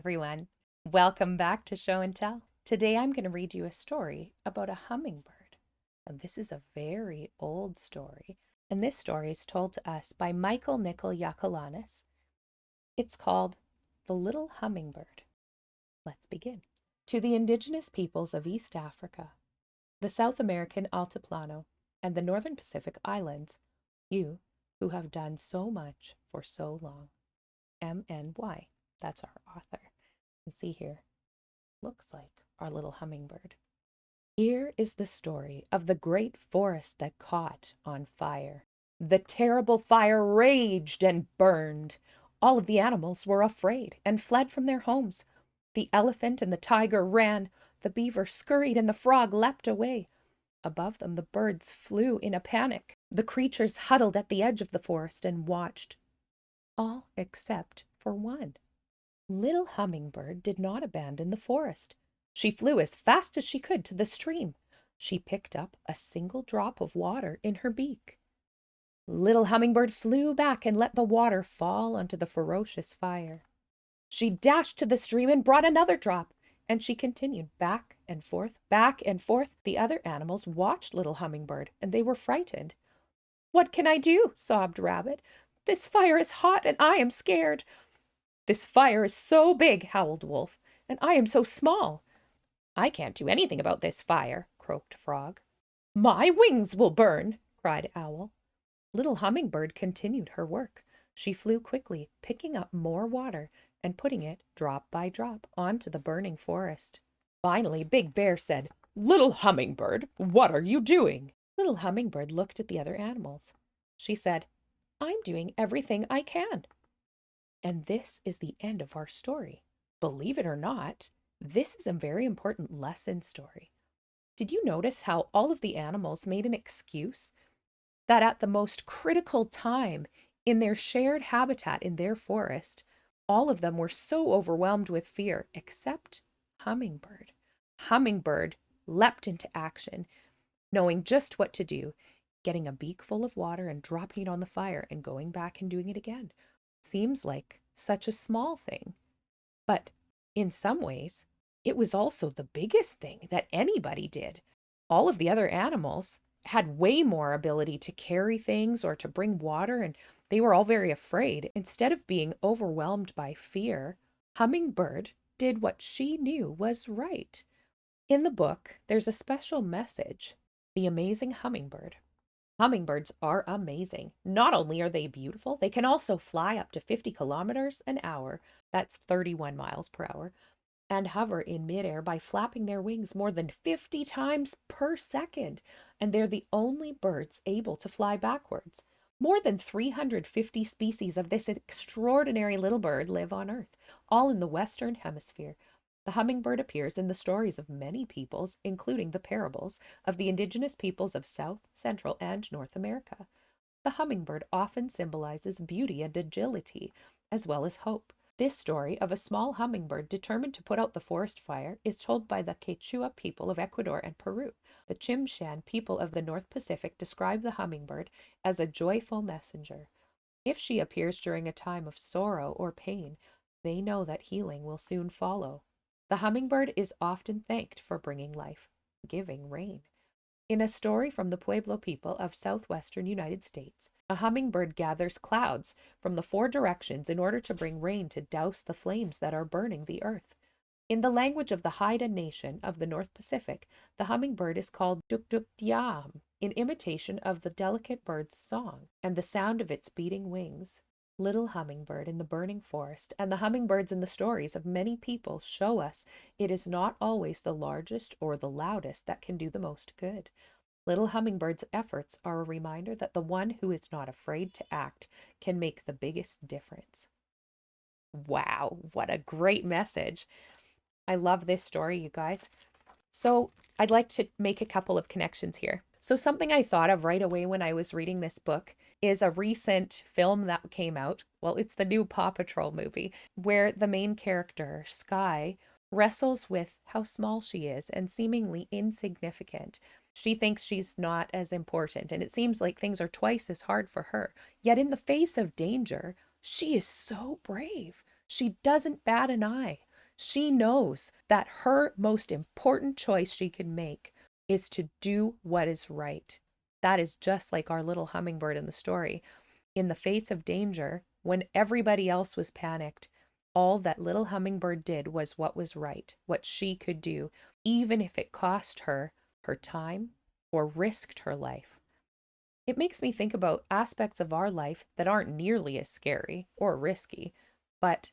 everyone. Welcome back to Show and Tell. Today I'm going to read you a story about a hummingbird. And this is a very old story. And this story is told to us by Nicoll Yahgulanaas. It's called The Little Hummingbird. Let's begin. To the indigenous peoples of East Africa, the South American Altiplano, and the Northern Pacific Islands, you who have done so much for so long. MNY. That's our author. You can see here, looks like our little hummingbird. Here is the story of the great forest that caught on fire. The terrible fire raged and burned. All of the animals were afraid and fled from their homes. The elephant and the tiger ran, the beaver scurried, and the frog leapt away. Above them, the birds flew in a panic. The creatures huddled at the edge of the forest and watched, all except for one. Little Hummingbird did not abandon the forest. She flew as fast as she could to the stream. She picked up a single drop of water in her beak. Little Hummingbird flew back and let the water fall onto the ferocious fire. She dashed to the stream and brought another drop, and she continued back and forth, back and forth. The other animals watched Little Hummingbird, and they were frightened. "What can I do?" sobbed Rabbit. "This fire is hot, and I am scared." "This fire is so big," howled Wolf, "and I am so small." "I can't do anything about this fire," croaked Frog. "My wings will burn," cried Owl. Little Hummingbird continued her work. She flew quickly, picking up more water and putting it, drop by drop, onto the burning forest. Finally, Big Bear said, "Little Hummingbird, what are you doing?" Little Hummingbird looked at the other animals. She said, "I'm doing everything I can." And this is the end of our story. Believe it or not, this is a very important lesson story. Did you notice how all of the animals made an excuse that at the most critical time in their shared habitat in their forest, all of them were so overwhelmed with fear, except Hummingbird. Hummingbird leapt into action, knowing just what to do, getting a beak full of water and dropping it on the fire and going back and doing it again. Seems like such a small thing, but in some ways, it was also the biggest thing that anybody did. All of the other animals had way more ability to carry things or to bring water, and they were all very afraid. Instead of being overwhelmed by fear, Hummingbird did what she knew was right. In the book, there's a special message, The Amazing Hummingbird. Hummingbirds are amazing. Not only are they beautiful, they can also fly up to 50 kilometers an hour, that's 31 miles per hour, and hover in midair by flapping their wings more than 50 times per second. And they're the only birds able to fly backwards. More than 350 species of this extraordinary little bird live on Earth, all in the Western Hemisphere. The hummingbird appears in the stories of many peoples, including the parables of the indigenous peoples of South, Central, and North America. The hummingbird often symbolizes beauty and agility, as well as hope. This story of a small hummingbird determined to put out the forest fire is told by the Quechua people of Ecuador and Peru. The Chimshan people of the North Pacific describe the hummingbird as a joyful messenger. If she appears during a time of sorrow or pain, they know that healing will soon follow. The hummingbird is often thanked for bringing life, giving rain. In a story from the Pueblo people of southwestern United States, a hummingbird gathers clouds from the 4 directions in order to bring rain to douse the flames that are burning the earth. In the language of the Haida Nation of the North Pacific, the hummingbird is called duk-duk-diam, in imitation of the delicate bird's song and the sound of its beating wings. Little Hummingbird in the burning forest and the hummingbirds in the stories of many people show us it is not always the largest or the loudest that can do the most good. Little Hummingbird's efforts are a reminder that the one who is not afraid to act can make the biggest difference. Wow, what a great message. I love this story, you guys. So I'd like to make a couple of connections here. So something I thought of right away when I was reading this book is a recent film that came out. Well, it's the new Paw Patrol movie, where the main character, Skye, wrestles with how small she is and seemingly insignificant. She thinks she's not as important, and it seems like things are twice as hard for her. Yet in the face of danger, she is so brave. She doesn't bat an eye. She knows that her most important choice she can make is to do what is right. That is just like our little hummingbird in the story. In the face of danger, when everybody else was panicked, all that little hummingbird did was what was right, what she could do, even if it cost her her time or risked her life. It makes me think about aspects of our life that aren't nearly as scary or risky, but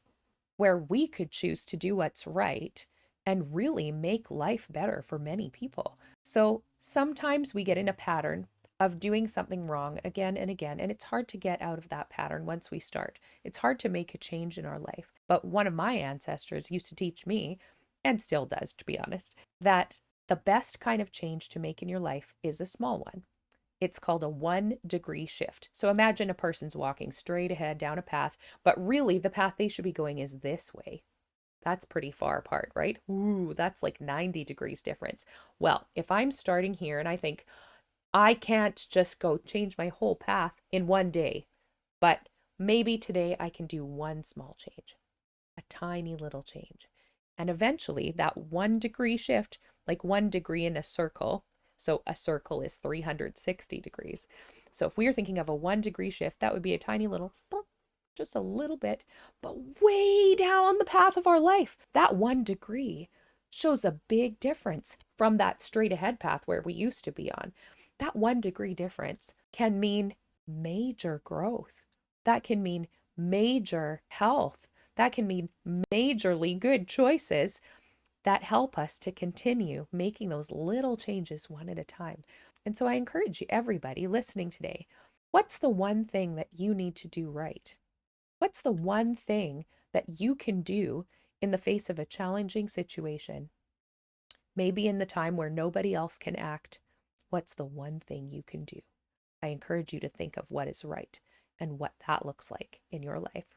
where we could choose to do what's right and really make life better for many people. So sometimes we get in a pattern of doing something wrong again and again, and it's hard to get out of that pattern once we start. It's hard to make a change in our life. But one of my ancestors used to teach me, and still does, to be honest, that the best kind of change to make in your life is a small one. It's called a 1-degree shift. So imagine a person's walking straight ahead down a path, but really the path they should be going is this way. That's pretty far apart, right? Ooh, that's like 90 degrees difference. Well, if I'm starting here and I think I can't just go change my whole path in one day, but maybe today I can do one small change, a tiny little change. And eventually that 1-degree shift, like 1 degree in a circle, so a circle is 360 degrees. So if we are thinking of a 1-degree shift, that would be a tiny little, just a little bit, but way down the path of our life. That 1 degree shows a big difference from that straight ahead path where we used to be on. That 1 degree difference can mean major growth. That can mean major health. That can mean majorly good choices that help us to continue making those little changes one at a time. And so I encourage you, everybody listening today, what's the one thing that you need to do right? What's the one thing that you can do in the face of a challenging situation? Maybe in the time where nobody else can act, what's the one thing you can do? I encourage you to think of what is right and what that looks like in your life.